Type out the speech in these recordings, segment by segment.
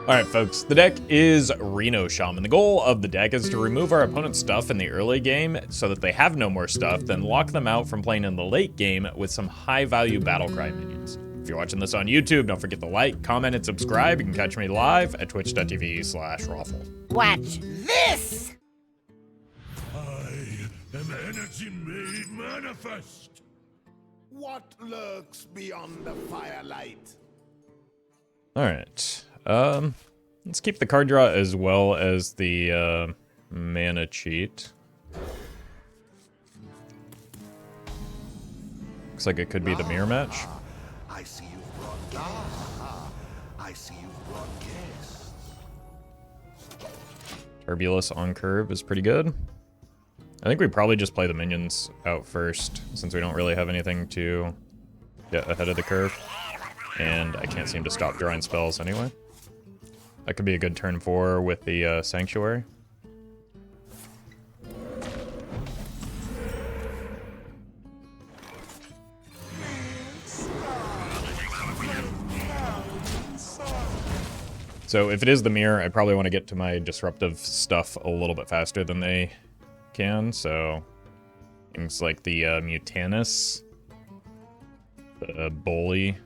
Alright folks, the deck is Reno Shaman. The goal of the deck is to remove our opponent's stuff in the early game so that they have no more stuff, then lock them out from playing in the late game with some high value battlecry minions. If you're watching this on YouTube, don't forget to like, comment, and subscribe. You can catch me live at twitch.tv/Roffle. Watch this! I am energy made manifest. What lurks beyond the firelight? Alright, let's keep the card draw as well as the mana cheat. Looks like it could be the mirror match. I see you've brought guests. I see you've brought guests. Turbulus on curve is pretty good. I think we probably just play the minions out first, since we don't really have anything to get ahead of the curve. And I can't seem to stop drawing spells anyway. That could be a good turn 4 with the Sanctuary. So if it is the mirror, I probably want to get to my disruptive stuff a little bit faster than they can. So things like the Mutanus, the Bully,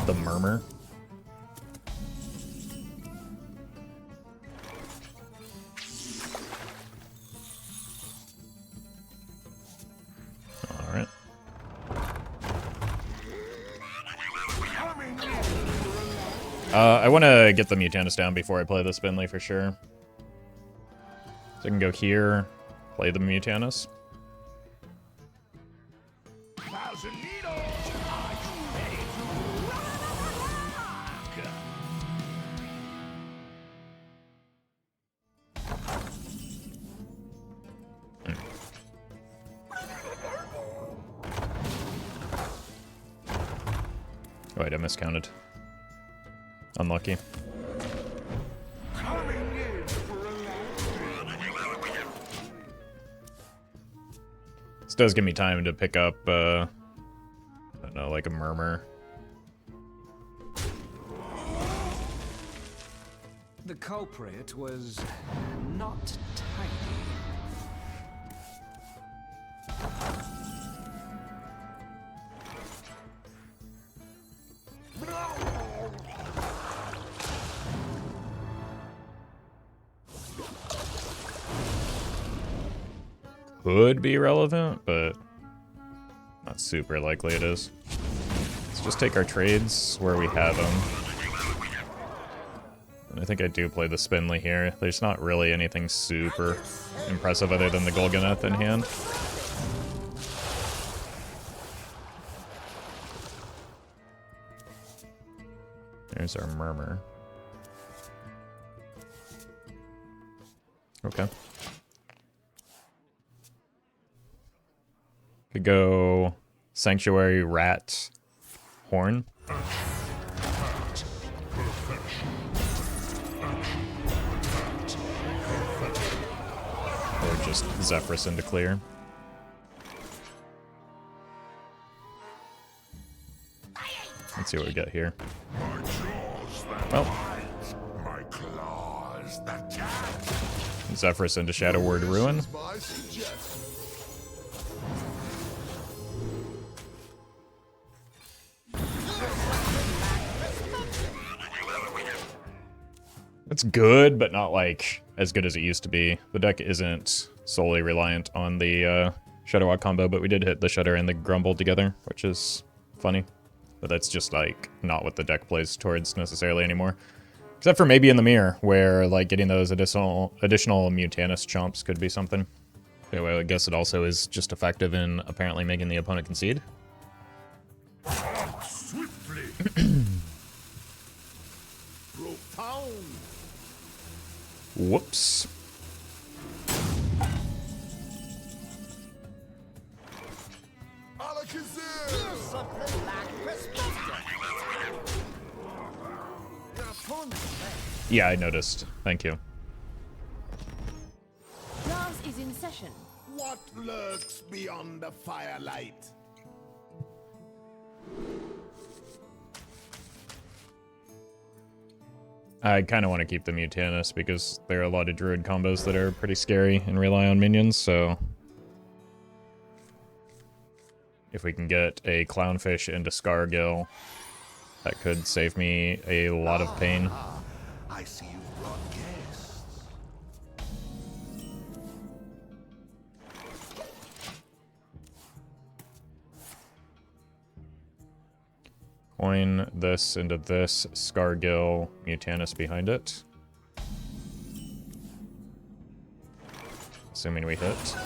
the Murmur. Alright. I want to get the Mutanus down before I play the Finley for sure. So I can go here, play the Mutanus. Wait, I miscounted. Unlucky. This does give me time to pick up, I don't know, like a Murmur. The culprit was not tidy. Could be relevant, but not super likely it is. Let's just take our trades where we have them. And I think I do play the Finley here. There's not really anything super impressive other than the Golganeth in hand. There's our Murmur. Okay. Could go Sanctuary, Rat, Horn. Or just Zephrys into clear. Let's see what we got here. Well, Zephrys into Shadow Word Ruin. It's good, but not like as good as it used to be. The deck isn't solely reliant on the Shudderwock combo, but we did hit the Shudder and the Grumble together, which is funny. But that's just like not what the deck plays towards necessarily anymore. Except for maybe in the mirror, where like getting those additional Mutanus chomps could be something. Anyway, I guess it also is just effective in apparently making the opponent concede. Swiftly. Whoops. Yeah, I noticed. Thank you. Class is in session. What lurks beyond the firelight? I kind of want to keep the Mutanus because there are a lot of Druid combos that are pretty scary and rely on minions, so... If we can get a Clownfish into Scargill, that could save me a lot of pain. I see you've brought guests. Coin this into this, Scargill, Mutanus behind it. Assuming we hit.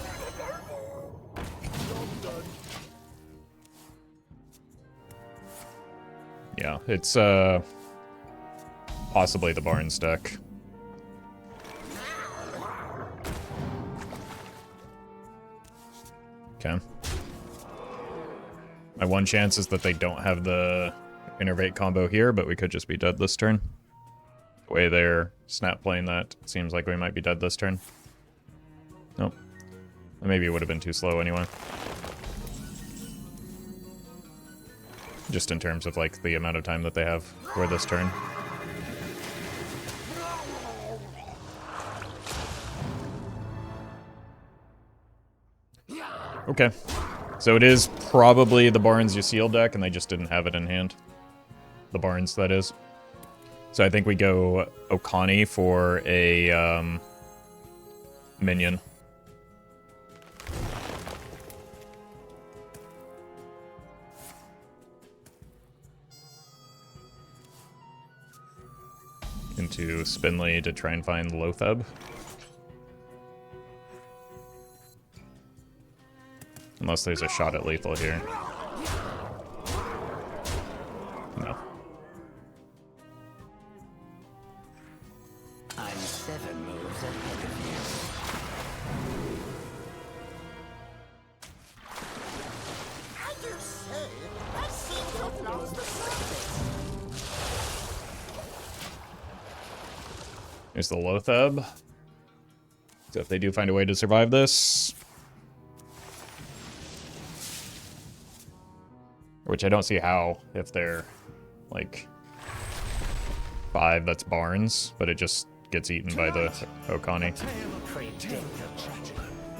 Yeah, it's possibly the Barnes deck. Okay. My one chance is that they don't have the Innervate combo here, but we could just be dead this turn. The way they're snap playing that, it seems like we might be dead this turn. Nope. Maybe it would have been too slow anyway. Just in terms of, like, the amount of time that they have for this turn. Okay. So it is probably the Barnes Yasiel deck, and they just didn't have it in hand. The Barnes, that is. So I think we go Okani for a minion. Into Finley to try and find Lotheb. Unless there's a shot at lethal here. No. I'm 7 moves ahead of you. I do say, I seem to have lost the surface. There's the Lotheb. So if they do find a way to survive this... Which I don't see how, if they're, like, 5, that's Barnes, but it just gets eaten by the Okani.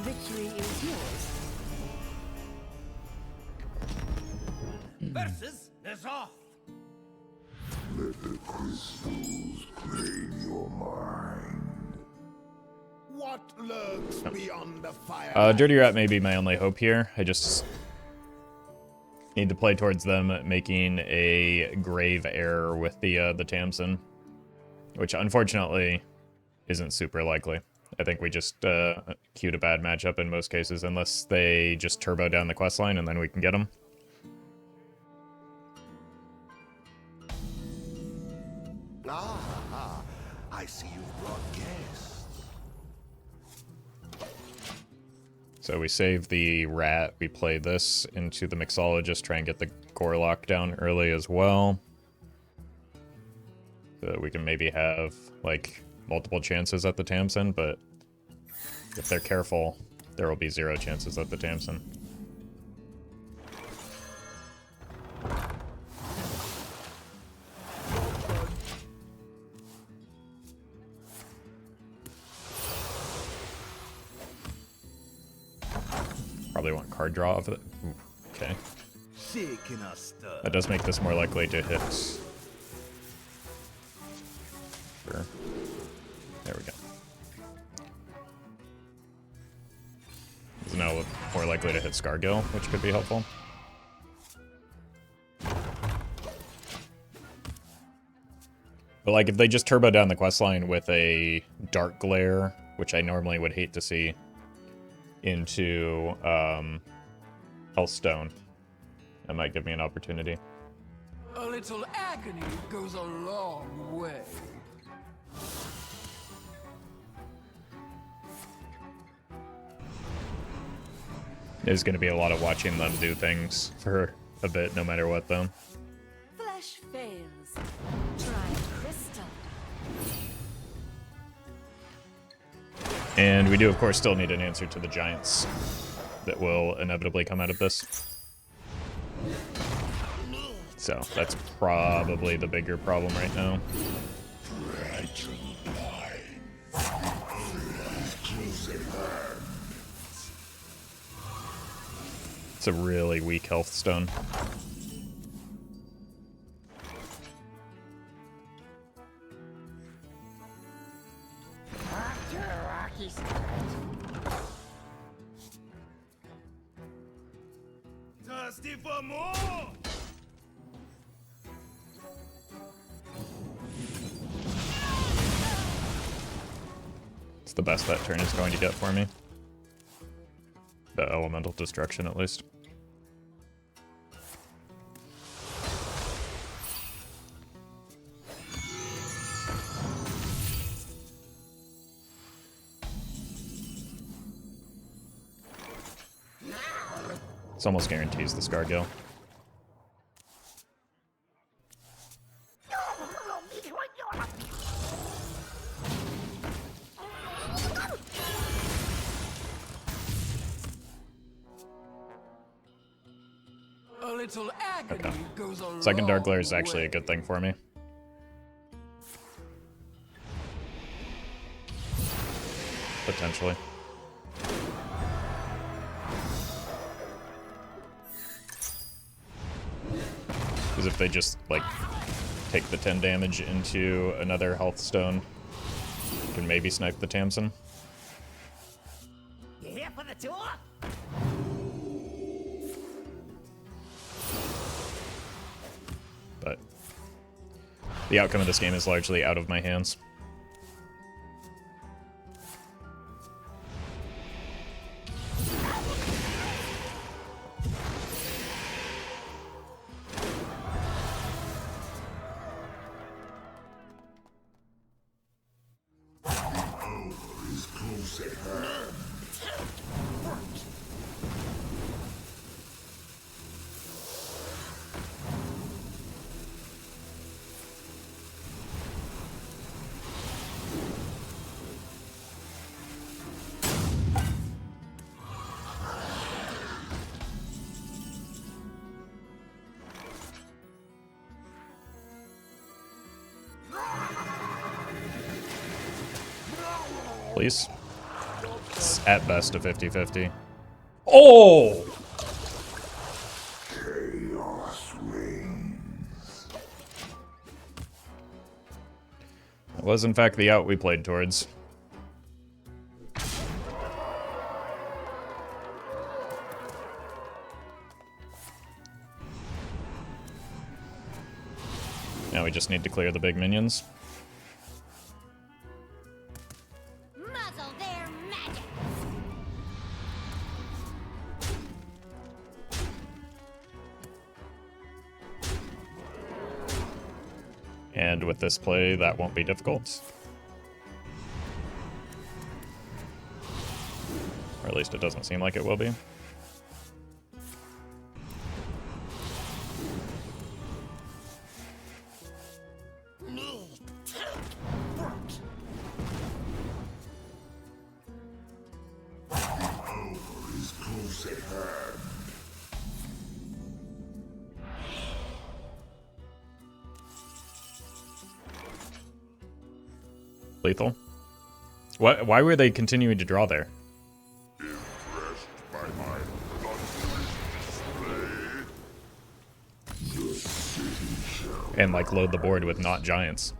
Victory is yours. Versus is off. Let the crystals claim your mind. What lurks beyond the fire? Dirty Rat may be my only hope here. I just need to play towards them making a grave error with the Tamsin, which unfortunately isn't super likely. I think we just queued a bad matchup in most cases, unless they just turbo down the questline and then we can get them. Ah, I see you've brought guests. So we save the Rat, we play this into the Mixologist, try and get the Gorlock down early as well. So that we can maybe have, like, multiple chances at the Tamsin, but if they're careful, there will be 0 chances at the Tamsin. Probably want card draw off of it. Ooh, okay. That does make this more likely to hit. Sure. There we go. It's now more likely to hit Scargill, which could be helpful. But like, if they just turbo down the questline with a Dark Glare, which I normally would hate to see, into Hearthstone, that might give me an opportunity. A little agony goes a long way. There's going to be a lot of watching them do things for a bit, no matter what, though. Flesh fails. Try crystal. And we do, of course, still need an answer to the Giants that will inevitably come out of this. So that's probably the bigger problem right now. It's a really weak health stone. Off to a rocky start. Thirsty for more! It's the best that turn is going to get for me. The elemental destruction, at least. This almost guarantees the Scargill. A little agony Okay. goes a Second Dark long Lair is actually a way. good thing for me. Potentially. Because if they just, like, take the 10 damage into another health stone, can maybe snipe the Tamsin. You here for the tour? But the outcome of this game is largely out of my hands. Please. It's at best a 50-50. Oh! That was, in fact, the out we played towards. Now we just need to clear the big minions. Muzzle their magic. And with this play, that won't be difficult. Or at least it doesn't seem like it will be. Lethal. Why were they continuing to draw there? Impressed by my thunderous display? The city shall And like load the board with not giants.